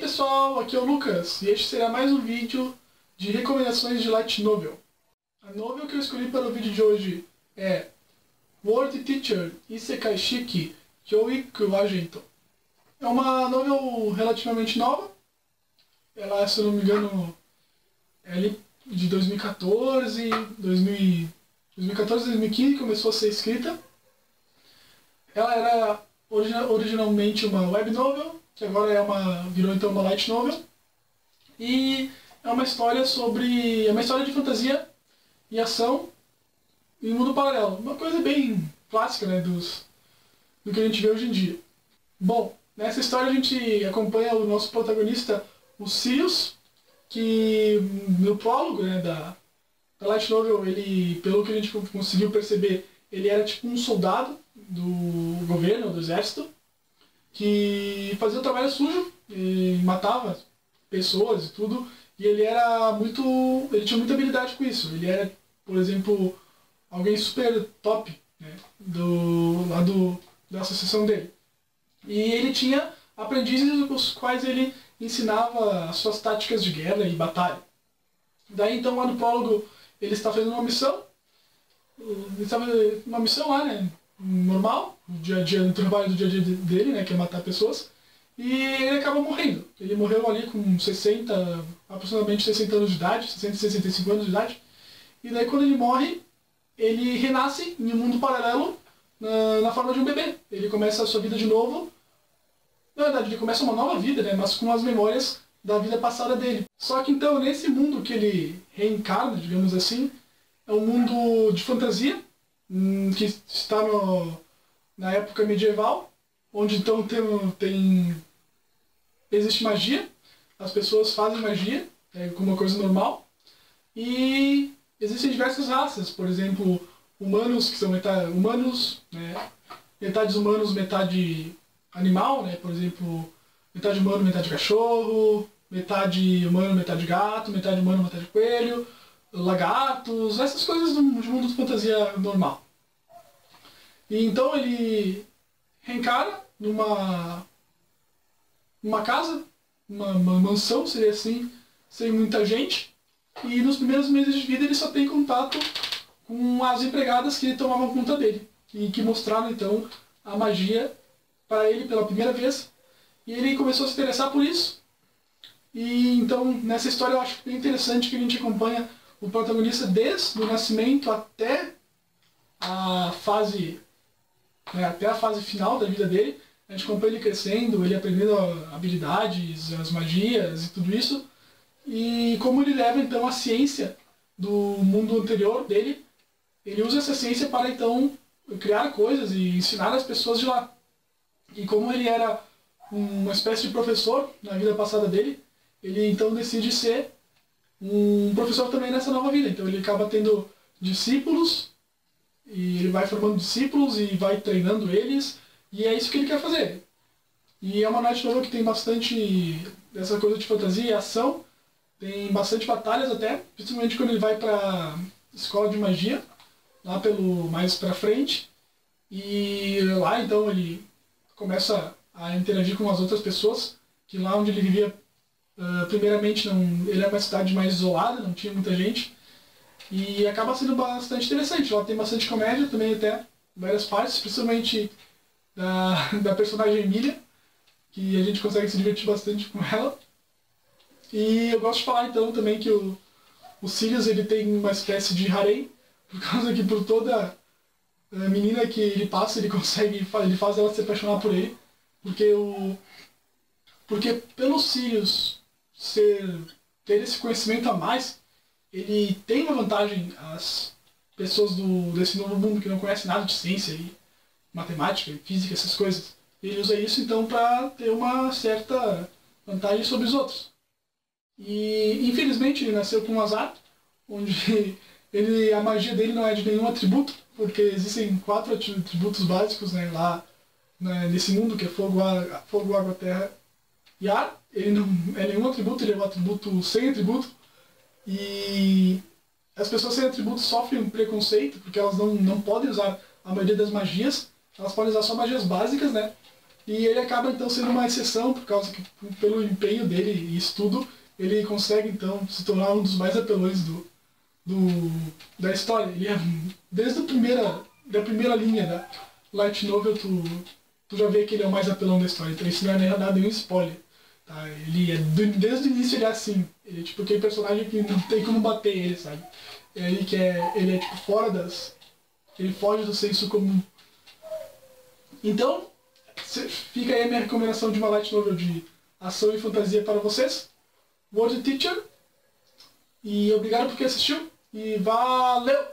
pessoal, aqui é o Lucas e este será mais um vídeo de recomendações de Light Novel. A novel que eu escolhi para o vídeo de hoje é World Teacher Isekai Shiki Kyouiku Agento. É uma novel relativamente nova, ela, se eu não me engano, é ali de 2014, 2015 começou a ser escrita. Ela era originalmente uma web novel, que agora virou então uma light novel. E é uma história de fantasia e ação em mundo paralelo. Uma coisa bem clássica, né, do que a gente vê hoje em dia. Bom, nessa história a gente acompanha o nosso protagonista, o Sirius, que no prólogo, né, da light novel, ele, pelo que a gente conseguiu perceber, ele era tipo um soldado do governo, do exército, que fazia o trabalho sujo e matava pessoas e tudo, e ele tinha muita habilidade com isso. Ele era, por exemplo, alguém super top, né, da associação dele. E ele tinha aprendizes com os quais ele ensinava as suas táticas de guerra e batalha. Daí então lá no prólogo ele está fazendo uma missão, lá, né, normal, no dia a dia, no trabalho do dia a dia dele, né, que é matar pessoas, e ele acaba morrendo. Ele morreu ali com aproximadamente 60 anos de idade, 60, 65 anos de idade, e daí quando ele morre, ele renasce em um mundo paralelo na forma de um bebê. Ele começa a sua vida de novo. Na verdade, ele começa uma nova vida, né, mas com as memórias da vida passada dele. Só que então, nesse mundo que ele reencarna, digamos assim, é um mundo de fantasia, que está na época medieval, onde então existe magia, as pessoas fazem magia, como uma coisa normal, e existem diversas raças, por exemplo, humanos, que são metades humanos, metade animal, né? Por exemplo, metade humano, metade cachorro, metade humano, metade gato, metade humano, metade coelho, lagartos, essas coisas do mundo de fantasia normal. E então ele reencarna numa casa, uma mansão, seria assim, sem muita gente, e nos primeiros meses de vida ele só tem contato com as empregadas que tomavam conta dele, e que mostraram então a magia para ele pela primeira vez, e ele começou a se interessar por isso. E então nessa história eu acho bem interessante que a gente acompanha o protagonista desde o nascimento até a fase final da vida dele. A gente acompanha ele crescendo, ele aprendendo habilidades, as magias e tudo isso, e como ele leva então a ciência do mundo anterior dele, ele usa essa ciência para então criar coisas e ensinar as pessoas de lá. E como ele era uma espécie de professor na vida passada dele, ele então decide ser um professor também nessa nova vida. Então ele acaba tendo discípulos, e ele vai formando discípulos e vai treinando eles, e é isso que ele quer fazer. E é uma light novel que tem bastante dessa coisa de fantasia e ação, tem bastante batalhas até, principalmente quando ele vai para escola de magia, lá mais pra frente, e lá então ele começa a interagir com as outras pessoas, que lá onde ele vivia, primeiramente ele é uma cidade mais isolada, não tinha muita gente, e acaba sendo bastante interessante. Lá tem bastante comédia também, até várias partes, principalmente da personagem Emília, que a gente consegue se divertir bastante com ela. E eu gosto de falar então também que o Sirius, ele tem uma espécie de harém, por causa que por toda menina que ele passa, ele faz ela se apaixonar por ele, porque pelo Sirius ter esse conhecimento a mais, ele tem uma vantagem às pessoas desse novo mundo que não conhecem nada de ciência e matemática e física, essas coisas. Ele usa isso então para ter uma certa vantagem sobre os outros. E infelizmente ele nasceu com um azar, onde a magia dele não é de nenhum atributo, porque existem 4 atributos básicos, né, lá, né, nesse mundo, que é fogo, água, terra e ar. Ele não é nenhum atributo, ele é um atributo sem atributo. E as pessoas sem atributo sofrem um preconceito, porque elas não podem usar a maioria das magias, elas podem usar só magias básicas, né? E ele acaba então sendo uma exceção, por causa que, pelo empenho dele e estudo, ele consegue então se tornar um dos mais apelões da história. Ele é, desde da primeira linha da Light Novel, tu já vê que ele é o mais apelão da história, então isso não é nada nenhum spoiler. Tá? Ele é, desde o início ele é assim, ele é tipo aquele personagem que não tem como bater ele, sabe? Ele é tipo fora das... ele foge do senso comum. Então, fica aí a minha recomendação de uma light novel de ação e fantasia para vocês. World Teacher. E obrigado por quem assistiu. E valeu!